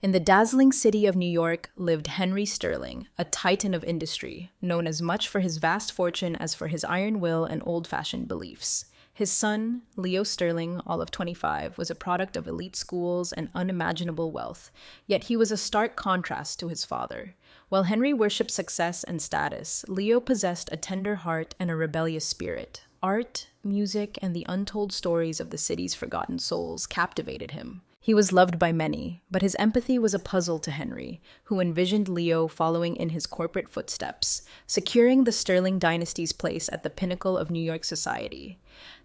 In the dazzling city of New York lived Henry Sterling, a titan of industry, known as much for his vast fortune as for his iron will and old-fashioned beliefs. His son, Leo Sterling, all of 25, was a product of elite schools and unimaginable wealth, yet he was a stark contrast to his father. While Henry worshipped success and status, Leo possessed a tender heart and a rebellious spirit. Art, music, and the untold stories of the city's forgotten souls captivated him. He was loved by many, but his empathy was a puzzle to Henry, who envisioned Leo following in his corporate footsteps, securing the Sterling dynasty's place at the pinnacle of New York society.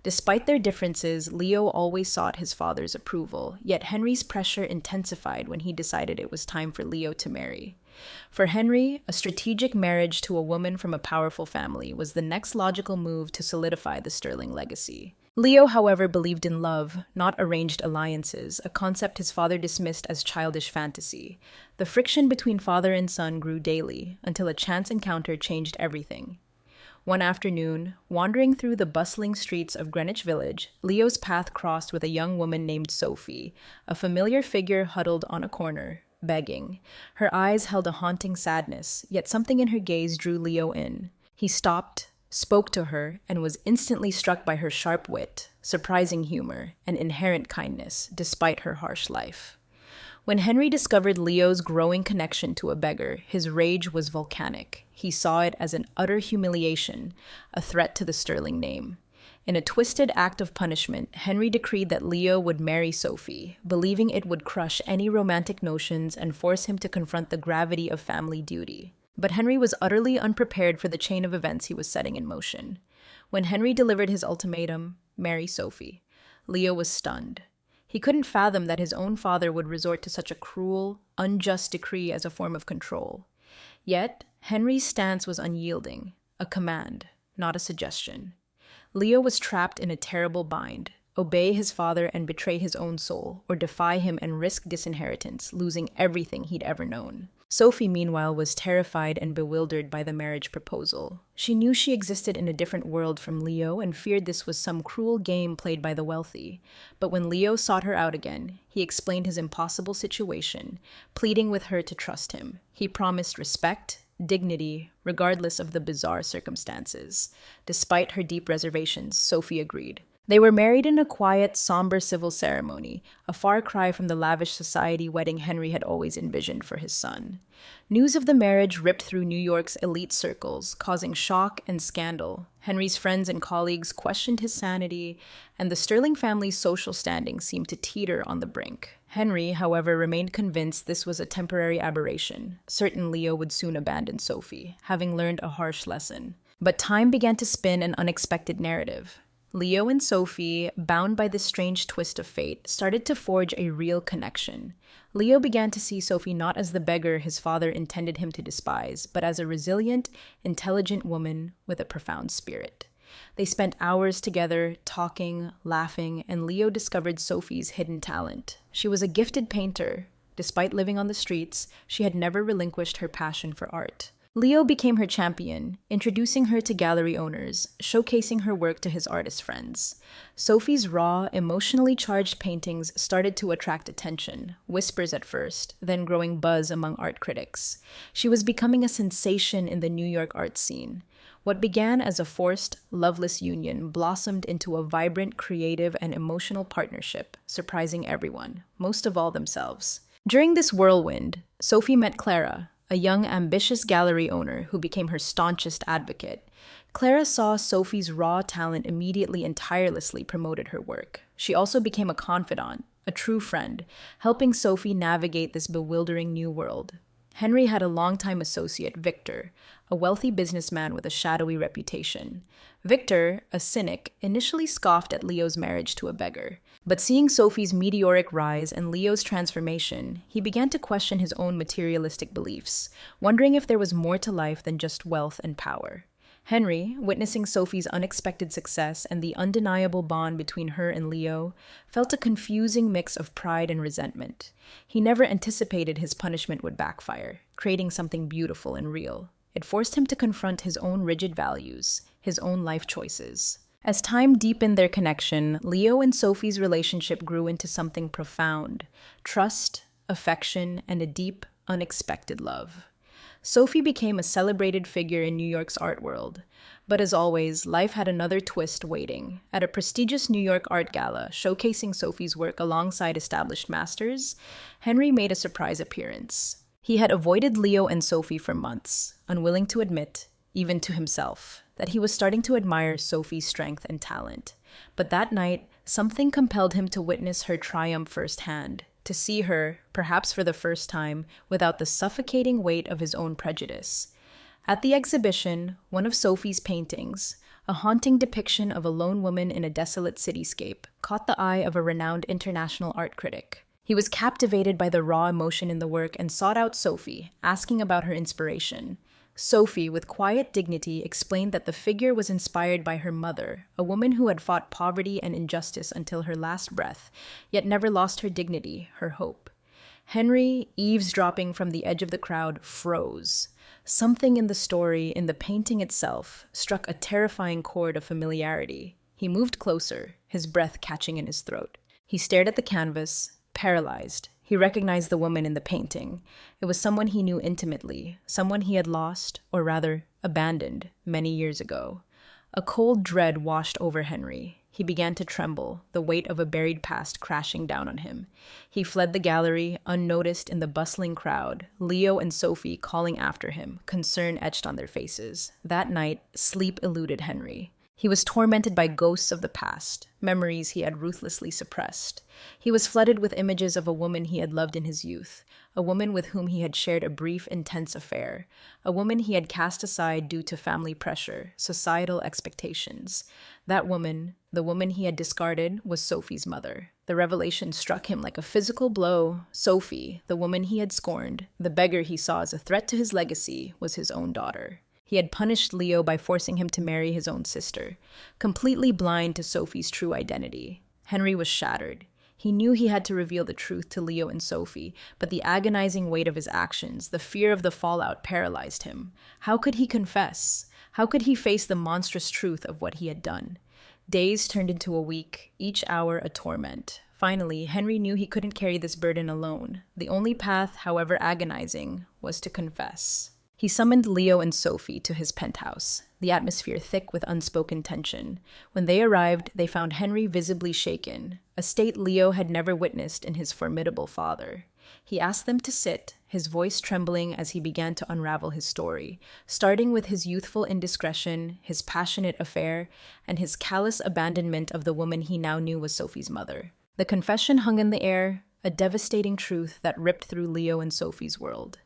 Despite their differences, Leo always sought his father's approval, yet Henry's pressure intensified when he decided it was time for Leo to marry. For Henry, a strategic marriage to a woman from a powerful family was the next logical move to solidify the Sterling legacy. Leo, however, believed in love, not arranged alliances, a concept his father dismissed as childish fantasy. The friction between father and son grew daily, until a chance encounter changed everything. One afternoon, wandering through the bustling streets of Greenwich Village, Leo's path crossed with a young woman named Sophie, a familiar figure huddled on a corner, begging. Her eyes held a haunting sadness, yet something in her gaze drew Leo in. He stopped, spoke to her, and was instantly struck by her sharp wit, surprising humor, and inherent kindness, despite her harsh life. When Henry discovered Leo's growing connection to a beggar, his rage was volcanic. He saw it as an utter humiliation, a threat to the Sterling name. In a twisted act of punishment, Henry decreed that Leo would marry Sophie, believing it would crush any romantic notions and force him to confront the gravity of family duty. But Henry was utterly unprepared for the chain of events he was setting in motion. When Henry delivered his ultimatum, marry Sophie, Leo was stunned. He couldn't fathom that his own father would resort to such a cruel, unjust decree as a form of control. Yet, Henry's stance was unyielding, a command, not a suggestion. Leo was trapped in a terrible bind: obey his father and betray his own soul, or defy him and risk disinheritance, losing everything he'd ever known. Sophie, meanwhile, was terrified and bewildered by the marriage proposal. She knew she existed in a different world from Leo and feared this was some cruel game played by the wealthy. But when Leo sought her out again, he explained his impossible situation, pleading with her to trust him. He promised respect, dignity, regardless of the bizarre circumstances. Despite her deep reservations, Sophie agreed. They were married in a quiet, somber civil ceremony, a far cry from the lavish society wedding Henry had always envisioned for his son. News of the marriage ripped through New York's elite circles, causing shock and scandal. Henry's friends and colleagues questioned his sanity, and the Sterling family's social standing seemed to teeter on the brink. Henry, however, remained convinced this was a temporary aberration. Certain Leo would soon abandon Sophie, having learned a harsh lesson. But time began to spin an unexpected narrative. Leo and Sophie, bound by this strange twist of fate, started to forge a real connection. Leo began to see Sophie not as the beggar his father intended him to despise, but as a resilient, intelligent woman with a profound spirit. They spent hours together, talking, laughing, and Leo discovered Sophie's hidden talent. She was a gifted painter. Despite living on the streets, she had never relinquished her passion for art. Leo became her champion, introducing her to gallery owners, showcasing her work to his artist friends. Sophie's raw, emotionally charged paintings started to attract attention, whispers at first, then growing buzz among art critics. She was becoming a sensation in the New York art scene. What began as a forced, loveless union blossomed into a vibrant, creative, and emotional partnership, surprising everyone, most of all themselves. During this whirlwind, Sophie met Clara, a young, ambitious gallery owner who became her staunchest advocate. Clara saw Sophie's raw talent immediately and tirelessly promoted her work. She also became a confidant, a true friend, helping Sophie navigate this bewildering new world. Henry had a longtime associate, Victor, a wealthy businessman with a shadowy reputation. Victor, a cynic, initially scoffed at Leo's marriage to a beggar. But seeing Sophie's meteoric rise and Leo's transformation, he began to question his own materialistic beliefs, wondering if there was more to life than just wealth and power. Henry, witnessing Sophie's unexpected success and the undeniable bond between her and Leo, felt a confusing mix of pride and resentment. He never anticipated his punishment would backfire, creating something beautiful and real. It forced him to confront his own rigid values, his own life choices. As time deepened their connection, Leo and Sophie's relationship grew into something profound: trust, affection, and a deep, unexpected love. Sophie became a celebrated figure in New York's art world. But as always, life had another twist waiting. At a prestigious New York art gala showcasing Sophie's work alongside established masters, Henry made a surprise appearance. He had avoided Leo and Sophie for months, unwilling to admit, even to himself, that he was starting to admire Sophie's strength and talent. But that night, something compelled him to witness her triumph firsthand, to see her, perhaps for the first time, without the suffocating weight of his own prejudice. At the exhibition, one of Sophie's paintings, a haunting depiction of a lone woman in a desolate cityscape, caught the eye of a renowned international art critic. He was captivated by the raw emotion in the work and sought out Sophie, asking about her inspiration. Sophie, with quiet dignity, explained that the figure was inspired by her mother, a woman who had fought poverty and injustice until her last breath, yet never lost her dignity, her hope. Henry, eavesdropping from the edge of the crowd, froze. Something in the story, in the painting itself, struck a terrifying chord of familiarity. He moved closer, his breath catching in his throat. He stared at the canvas, paralyzed. He recognized the woman in the painting. It was someone he knew intimately, someone he had lost, or rather, abandoned, many years ago. A cold dread washed over Henry. He began to tremble, the weight of a buried past crashing down on him. He fled the gallery, unnoticed in the bustling crowd, Leo and Sophie calling after him, concern etched on their faces. That night, sleep eluded Henry. He was tormented by ghosts of the past, memories he had ruthlessly suppressed. He was flooded with images of a woman he had loved in his youth, a woman with whom he had shared a brief, intense affair, a woman he had cast aside due to family pressure, societal expectations. That woman, the woman he had discarded, was Sophie's mother. The revelation struck him like a physical blow. Sophie, the woman he had scorned, the beggar he saw as a threat to his legacy, was his own daughter. He had punished Leo by forcing him to marry his own sister, completely blind to Sophie's true identity. Henry was shattered. He knew he had to reveal the truth to Leo and Sophie, but the agonizing weight of his actions, the fear of the fallout, paralyzed him. How could he confess? How could he face the monstrous truth of what he had done? Days turned into a week, each hour a torment. Finally, Henry knew he couldn't carry this burden alone. The only path, however agonizing, was to confess. He summoned Leo and Sophie to his penthouse, the atmosphere thick with unspoken tension. When they arrived, they found Henry visibly shaken, a state Leo had never witnessed in his formidable father. He asked them to sit, his voice trembling as he began to unravel his story, starting with his youthful indiscretion, his passionate affair, and his callous abandonment of the woman he now knew was Sophie's mother. The confession hung in the air, a devastating truth that ripped through Leo and Sophie's world.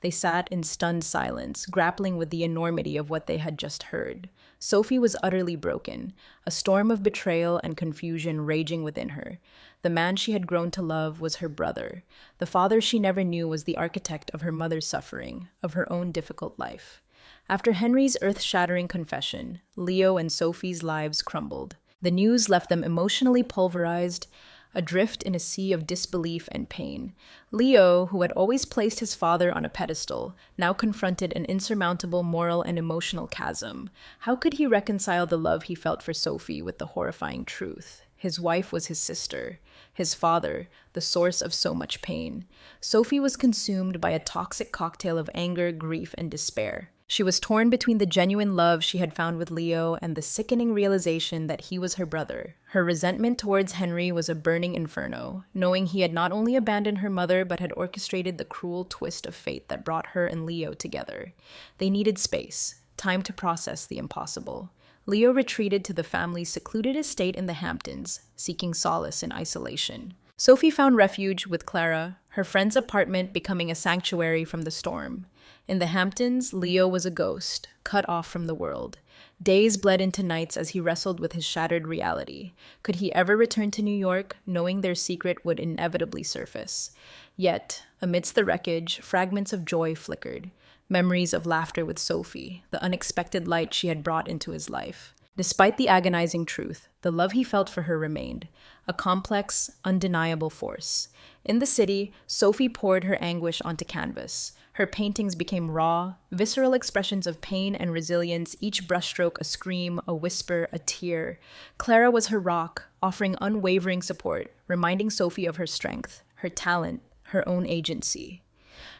They sat in stunned silence, grappling with the enormity of what they had just heard. Sophie was utterly broken, a storm of betrayal and confusion raging within her. The man she had grown to love was her brother. The father she never knew was the architect of her mother's suffering, of her own difficult life. After Henry's earth-shattering confession, Leo and Sophie's lives crumbled. The news left them emotionally pulverized, adrift in a sea of disbelief and pain. Leo, who had always placed his father on a pedestal, now confronted an insurmountable moral and emotional chasm. How could he reconcile the love he felt for Sophie with the horrifying truth? His wife was his sister, his father, the source of so much pain. Sophie was consumed by a toxic cocktail of anger, grief, and despair. She was torn between the genuine love she had found with Leo and the sickening realization that he was her brother. Her resentment towards Henry was a burning inferno, knowing he had not only abandoned her mother but had orchestrated the cruel twist of fate that brought her and Leo together. They needed space, time to process the impossible. Leo retreated to the family's secluded estate in the Hamptons, seeking solace in isolation. Sophie found refuge with Clara, her friend's apartment becoming a sanctuary from the storm. In the Hamptons, Leo was a ghost, cut off from the world. Days bled into nights as he wrestled with his shattered reality. Could he ever return to New York, knowing their secret would inevitably surface? Yet, amidst the wreckage, fragments of joy flickered. Memories of laughter with Sophie, the unexpected light she had brought into his life. Despite the agonizing truth, the love he felt for her remained, a complex, undeniable force. In the city, Sophie poured her anguish onto canvas. Her paintings became raw, visceral expressions of pain and resilience, each brushstroke a scream, a whisper, a tear. Clara was her rock, offering unwavering support, reminding Sophie of her strength, her talent, her own agency.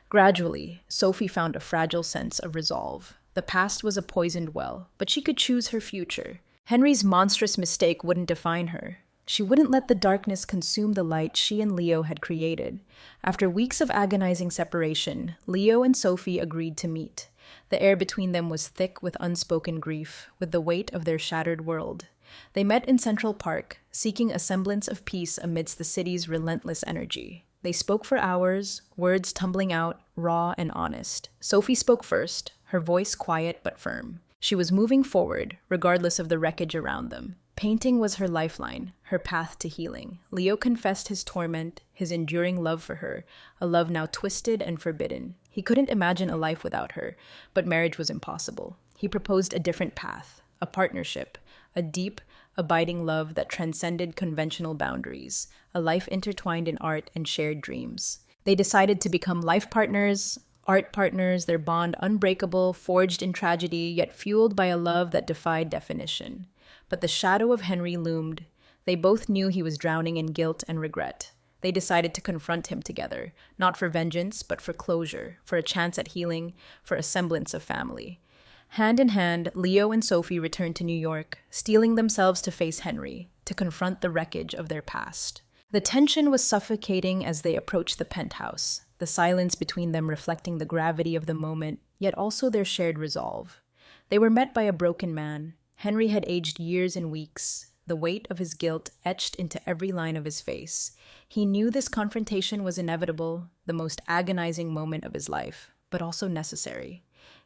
Gradually, Sophie found a fragile sense of resolve. The past was a poisoned well, but she could choose her future. Henry's monstrous mistake wouldn't define her. She wouldn't let the darkness consume the light she and Leo had created. After weeks of agonizing separation, Leo and Sophie agreed to meet. The air between them was thick with unspoken grief, with the weight of their shattered world. They met in Central Park, seeking a semblance of peace amidst the city's relentless energy. They spoke for hours, words tumbling out, raw and honest. Sophie spoke first, her voice quiet but firm. She was moving forward, regardless of the wreckage around them. Painting was her lifeline, her path to healing. Leo confessed his torment, his enduring love for her, a love now twisted and forbidden. He couldn't imagine a life without her, but marriage was impossible. He proposed a different path, a partnership, a deep, abiding love that transcended conventional boundaries, a life intertwined in art and shared dreams. They decided to become life partners, art partners, their bond unbreakable, forged in tragedy, yet fueled by a love that defied definition. But the shadow of Henry loomed. They both knew he was drowning in guilt and regret. They decided to confront him together, not for vengeance, but for closure, for a chance at healing, for a semblance of family. Hand in hand, Leo and Sophie returned to New York, steeling themselves to face Henry, to confront the wreckage of their past. The tension was suffocating as they approached the penthouse, the silence between them reflecting the gravity of the moment, yet also their shared resolve. They were met by a broken man. Henry had aged years and weeks, the weight of his guilt etched into every line of his face. He knew this confrontation was inevitable, the most agonizing moment of his life, but also necessary.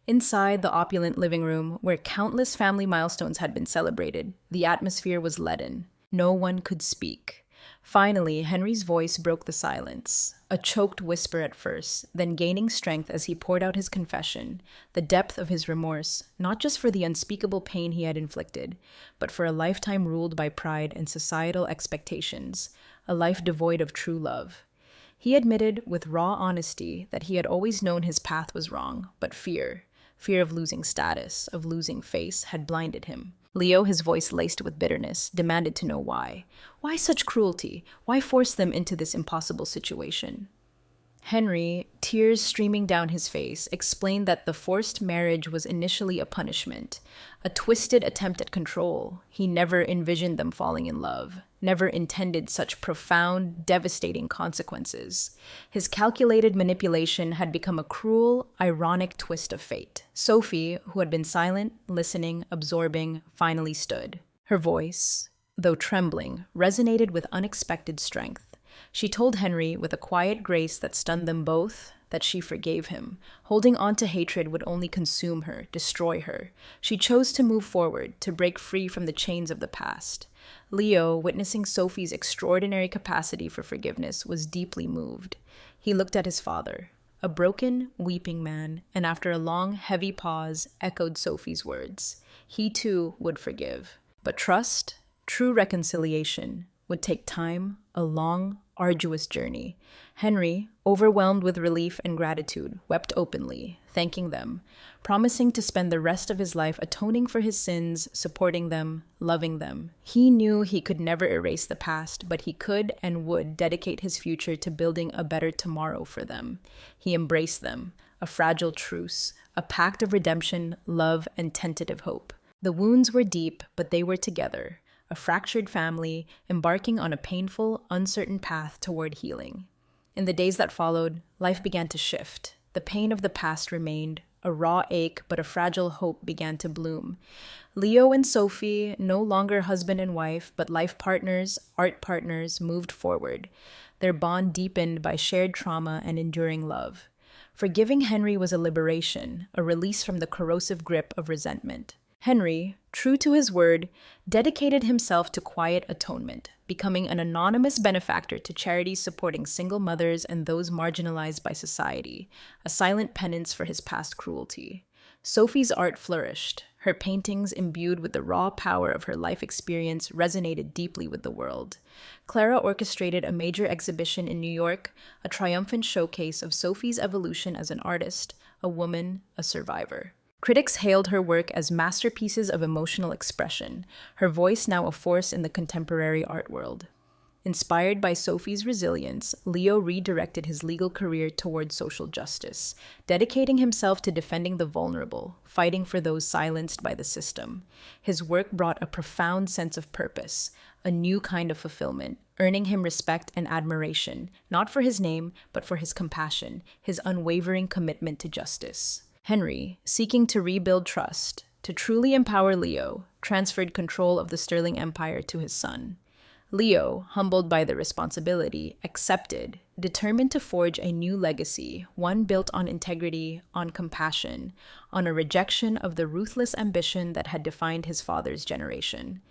Inside the opulent living room, where countless family milestones had been celebrated, the atmosphere was leaden. No one could speak. Finally, Henry's voice broke the silence, a choked whisper at first, then gaining strength as he poured out his confession, the depth of his remorse, not just for the unspeakable pain he had inflicted, but for a lifetime ruled by pride and societal expectations, a life devoid of true love. He admitted with raw honesty that he had always known his path was wrong, but fear of losing status, of losing face, had blinded him. Leo, his voice laced with bitterness, demanded to know why. Why such cruelty? Why force them into this impossible situation? Henry, tears streaming down his face, explained that the forced marriage was initially a punishment, a twisted attempt at control. He never envisioned them falling in love, never intended such profound, devastating consequences. His calculated manipulation had become a cruel, ironic twist of fate. Sophie, who had been silent, listening, absorbing, finally stood. Her voice, though trembling, resonated with unexpected strength. She told Henry, with a quiet grace that stunned them both, that she forgave him. Holding on to hatred would only consume her, destroy her. She chose to move forward, to break free from the chains of the past. Leo, witnessing Sophie's extraordinary capacity for forgiveness, was deeply moved. He looked at his father, a broken, weeping man, and after a long, heavy pause, echoed Sophie's words. He too would forgive. But trust, true reconciliation, would take time, a long, arduous journey. Henry, overwhelmed with relief and gratitude, wept openly, thanking them, promising to spend the rest of his life atoning for his sins, supporting them, loving them. He knew he could never erase the past, but he could and would dedicate his future to building a better tomorrow for them. He embraced them, a fragile truce, a pact of redemption, love, and tentative hope. The wounds were deep, but they were together. A fractured family, embarking on a painful, uncertain path toward healing. In the days that followed, life began to shift. The pain of the past remained, a raw ache, but a fragile hope began to bloom. Leo and Sophie, no longer husband and wife, but life partners, art partners, moved forward, their bond deepened by shared trauma and enduring love. Forgiving Henry was a liberation, a release from the corrosive grip of resentment. Henry, true to his word, dedicated himself to quiet atonement, becoming an anonymous benefactor to charities supporting single mothers and those marginalized by society, a silent penance for his past cruelty. Sophie's art flourished. Her paintings, imbued with the raw power of her life experience, resonated deeply with the world. Clara orchestrated a major exhibition in New York, a triumphant showcase of Sophie's evolution as an artist, a woman, a survivor. Critics hailed her work as masterpieces of emotional expression, her voice now a force in the contemporary art world. Inspired by Sophie's resilience, Leo redirected his legal career toward social justice, dedicating himself to defending the vulnerable, fighting for those silenced by the system. His work brought a profound sense of purpose, a new kind of fulfillment, earning him respect and admiration, not for his name, but for his compassion, his unwavering commitment to justice. Henry, seeking to rebuild trust, to truly empower Leo, transferred control of the Sterling Empire to his son. Leo, humbled by the responsibility, accepted, determined to forge a new legacy, one built on integrity, on compassion, on a rejection of the ruthless ambition that had defined his father's generation.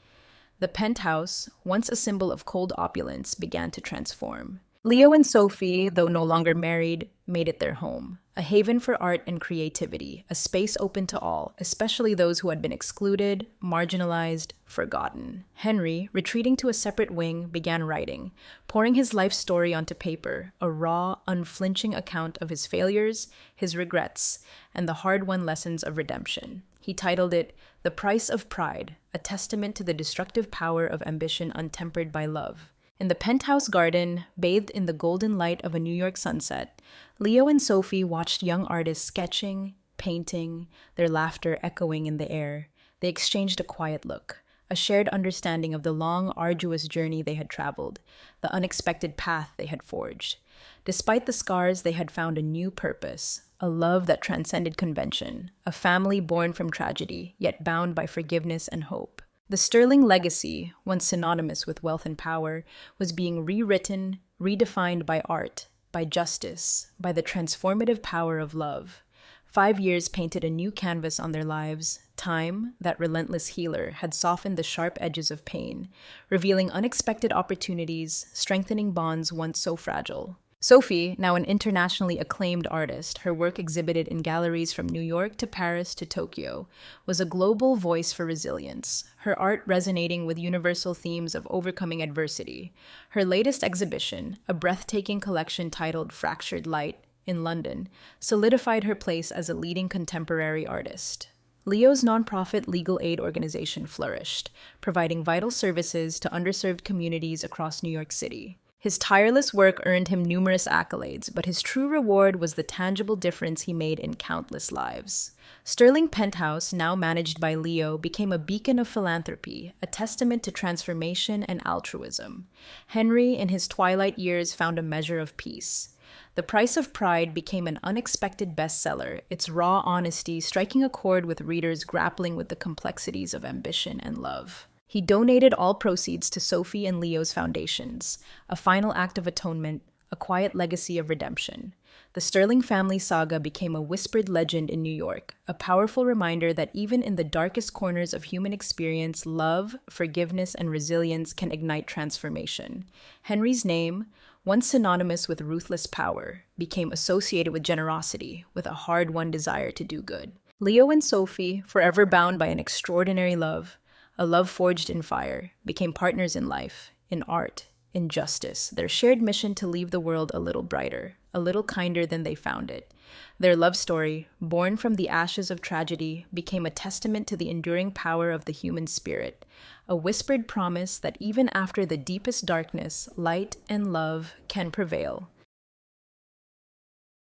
The penthouse, once a symbol of cold opulence, began to transform. Leo and Sophie, though no longer married, made it their home, a haven for art and creativity, a space open to all, especially those who had been excluded, marginalized, forgotten. Henry, retreating to a separate wing, began writing, pouring his life story onto paper, a raw, unflinching account of his failures, his regrets, and the hard-won lessons of redemption. He titled it The Price of Pride, a testament to the destructive power of ambition untempered by love. In the penthouse garden, bathed in the golden light of a New York sunset, Leo and Sophie watched young artists sketching, painting, their laughter echoing in the air. They exchanged a quiet look, a shared understanding of the long, arduous journey they had traveled, the unexpected path they had forged. Despite the scars, they had found a new purpose, a love that transcended convention, a family born from tragedy, yet bound by forgiveness and hope. The Sterling legacy, once synonymous with wealth and power, was being rewritten, redefined by art, by justice, by the transformative power of love. 5 years painted a new canvas on their lives. Time, that relentless healer, had softened the sharp edges of pain, revealing unexpected opportunities, strengthening bonds once so fragile. Sophie, now an internationally acclaimed artist, her work exhibited in galleries from New York to Paris to Tokyo, was a global voice for resilience, her art resonating with universal themes of overcoming adversity. Her latest exhibition, a breathtaking collection titled Fractured Light, in London, solidified her place as a leading contemporary artist. Leo's nonprofit legal aid organization flourished, providing vital services to underserved communities across New York City. His tireless work earned him numerous accolades, but his true reward was the tangible difference he made in countless lives. Sterling Penthouse, now managed by Leo, became a beacon of philanthropy, a testament to transformation and altruism. Henry, in his twilight years, found a measure of peace. The Price of Pride became an unexpected bestseller, its raw honesty striking a chord with readers grappling with the complexities of ambition and love. He donated all proceeds to Sophie and Leo's foundations, a final act of atonement, a quiet legacy of redemption. The Sterling family saga became a whispered legend in New York, a powerful reminder that even in the darkest corners of human experience, love, forgiveness, and resilience can ignite transformation. Henry's name, once synonymous with ruthless power, became associated with generosity, with a hard-won desire to do good. Leo and Sophie, forever bound by an extraordinary love, a love forged in fire, became partners in life, in art, in justice, their shared mission to leave the world a little brighter, a little kinder than they found it. Their love story, born from the ashes of tragedy, became a testament to the enduring power of the human spirit, a whispered promise that even after the deepest darkness, light and love can prevail.